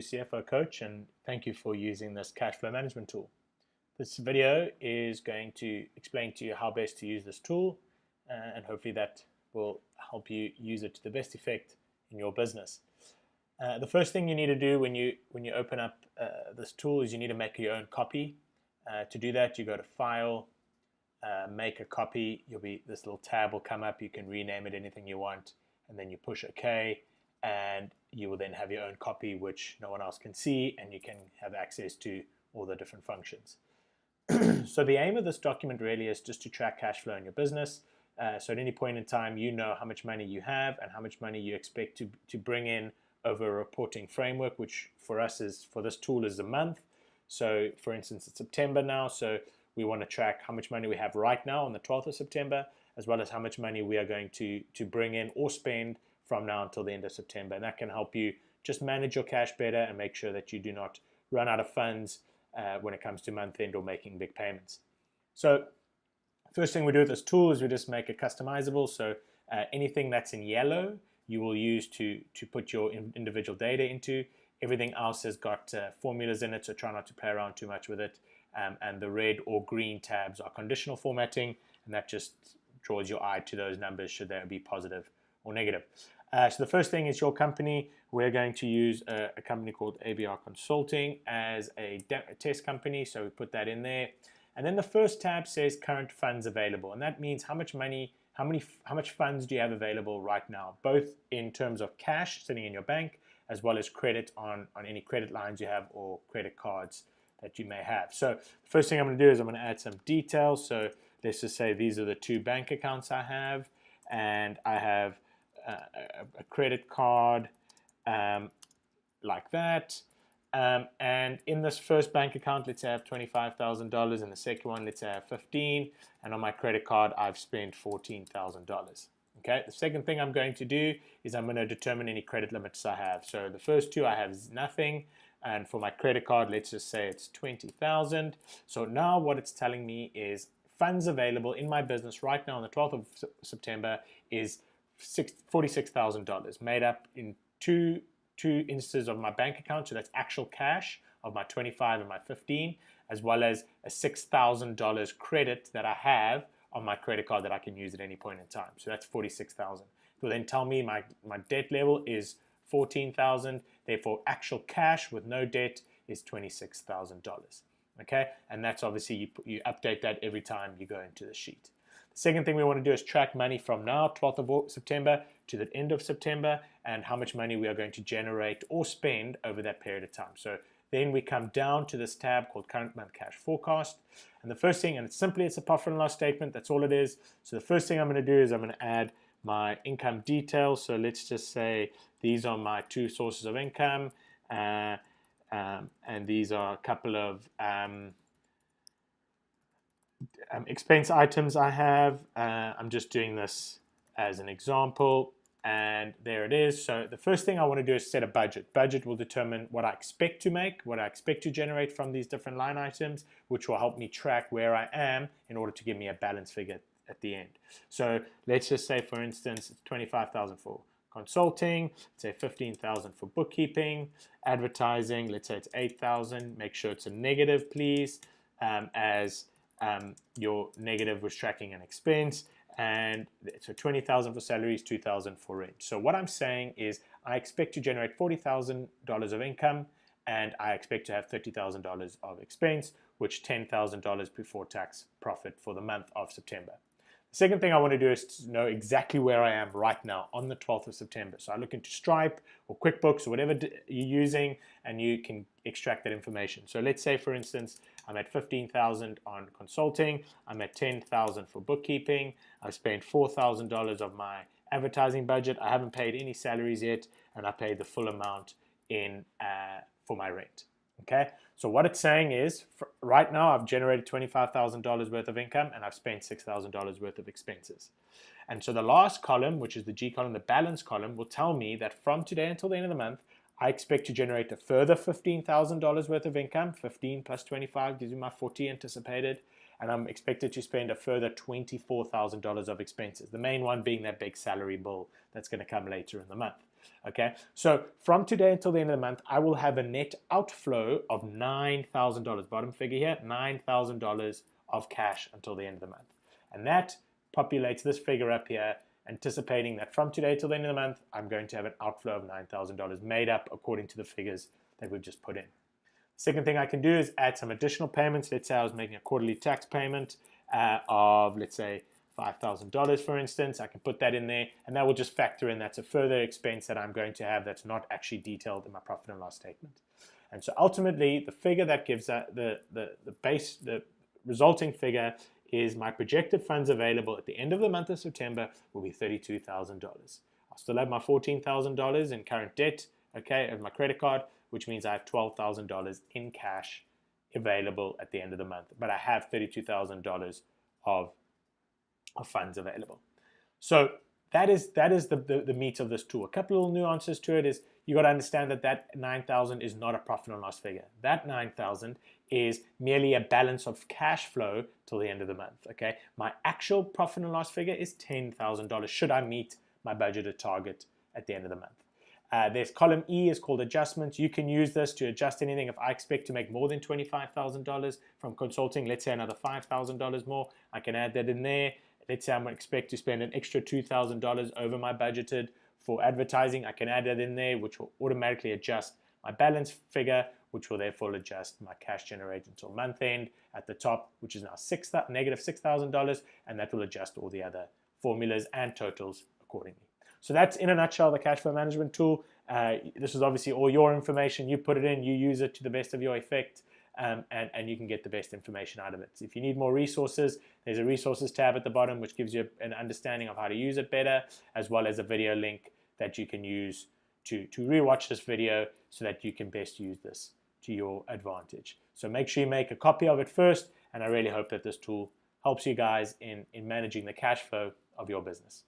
CFO coach, and thank you for using this cash flow management tool. This video is going to explain to you how best to use this tool, and hopefully that will help you use it to the best effect in your business. The first thing you need to do when you open up this tool is you need to make your own copy. To do that, you go to File, Make a Copy. This little tab will come up. You can rename it anything you want, and then you push OK, and you will then have your own copy which no one else can see, and you can have access to all the different functions. So the aim of this document really is just to track cash flow in your business. So at any point in time, you know how much money you have and how much money you expect to bring in over a reporting framework, which for us for this tool is a month. So for instance, it's September now, so we want to track how much money we have right now on the 12th of September, as well as how much money we are going to bring in or spend from now until the end of September. And that can help you just manage your cash better and make sure that you do not run out of funds when it comes to month end or making big payments. So first thing we do with this tool is we just make it customizable. So anything that's in yellow you will use to put your individual data into. Everything else has got formulas in it, so try not to play around too much with it. And the red or green tabs are conditional formatting, and that just draws your eye to those numbers should they be positive or negative. So the first thing is your company. We're going to use a company called ABR Consulting as a test company, so we put that in there. And then the first tab says current funds available, and that means how much money, how much funds do you have available right now, both in terms of cash sitting in your bank, as well as credit on any credit lines you have or credit cards that you may have. So the first thing I'm going to do is I'm going to add some details. So let's just say these are the 2 bank accounts I have, and I have a credit card like that. And in this first bank account, let's say I have $25,000. In the second one, let's say I have 15. And on my credit card, I've spent $14,000. Okay. The second thing I'm going to do is I'm going to determine any credit limits I have. So the first 2 I have nothing. And for my credit card, let's just say it's 20,000. So now what it's telling me is funds available in my business right now on the 12th of September is $46,000, made up in two instances of my bank account. So that's actual cash of my 25 and my 15, as well as a $6,000 credit that I have on my credit card that I can use at any point in time. So that's 46,000. It will then tell me my debt level is 14,000. Therefore, actual cash with no debt is $26,000. Okay, and that's obviously you update that every time you go into the sheet. The second thing we want to do is track money from now, 12th of September, to the end of September, and how much money we are going to generate or spend over that period of time. So then we come down to this tab called Current Month Cash Forecast. And the first thing, and it's a profit and loss statement, that's all it is. So the first thing I'm going to do is I'm going to add my income details. So let's just say these are my 2 sources of income, and these are a couple of expense items I have. I'm just doing this as an example, and there it is. So the first thing I want to do is set a budget. Budget will determine what I expect to make, what I expect to generate from these different line items, which will help me track where I am in order to give me a balance figure at the end. So let's just say, for instance, it's 25,000 for consulting, let's say 15,000 for bookkeeping, advertising, let's say it's 8,000. Make sure it's a negative, please, as your negative was tracking an expense. And so 20,000 for salaries, 2,000 for rent. So what I'm saying is I expect to generate $40,000 of income, and I expect to have $30,000 of expense, which $10,000 before tax profit for the month of September. The second thing I want to do is to know exactly where I am right now on the 12th of September. So I look into Stripe or QuickBooks or whatever you're using, and you can extract that information. So let's say, for instance, I'm at 15,000 on consulting, I'm at 10,000 for bookkeeping, I've spent $4,000 of my advertising budget, I haven't paid any salaries yet, and I paid the full amount in for my rent. Okay, so what it's saying is right now I've generated $25,000 worth of income, and I've spent $6,000 worth of expenses. And so the last column, which is the G column, the balance column, will tell me that from today until the end of the month, I expect to generate a further $15,000 worth of income. 15 plus 25 gives me my 40 anticipated. And I'm expected to spend a further $24,000 of expenses. The main one being that big salary bill that's going to come later in the month. Okay, so from today until the end of the month, I will have a net outflow of $9,000. Bottom figure here, $9,000 of cash until the end of the month. And that populates this figure up here, anticipating that from today till the end of the month, I'm going to have an outflow of $9,000 made up according to the figures that we've just put in. Second thing I can do is add some additional payments. Let's say I was making a quarterly tax payment of, let's say, $5,000 for instance. I can put that in there, and that will just factor in. That's a further expense that I'm going to have that's not actually detailed in my profit and loss statement. And so ultimately, the figure that gives the resulting figure is my projected funds available at the end of the month of September will be $32,000. I'll still have my $14,000 in current debt, okay, of my credit card, which means I have $12,000 in cash available at the end of the month. But I have $32,000 of funds available. So that is the meat of this tool. A couple of little nuances to it is you got to understand that 9,000 is not a profit and loss figure. That 9,000 is merely a balance of cash flow till the end of the month. Okay, my actual profit and loss figure is $10,000 should I meet my budgeted target at the end of the month. There's column E is called adjustments. You can use this to adjust anything. If I expect to make more than $25,000 from consulting, let's say another $5,000 more, I can add that in there. Let's say I'm going to expect to spend an extra $2,000 over my budgeted for advertising. I can add that in there, which will automatically adjust my balance figure, which will therefore adjust my cash generated until month end at the top, which is now negative $6,000, and that will adjust all the other formulas and totals accordingly. So that's in a nutshell the cash flow management tool. This is obviously all your information. You put it in, you use it to the best of your effect, and you can get the best information out of it. If you need more resources, there's a resources tab at the bottom which gives you an understanding of how to use it better, as well as a video link that you can use to rewatch this video so that you can best use this to your advantage. So make sure you make a copy of it first, and I really hope that this tool helps you guys in managing the cash flow of your business.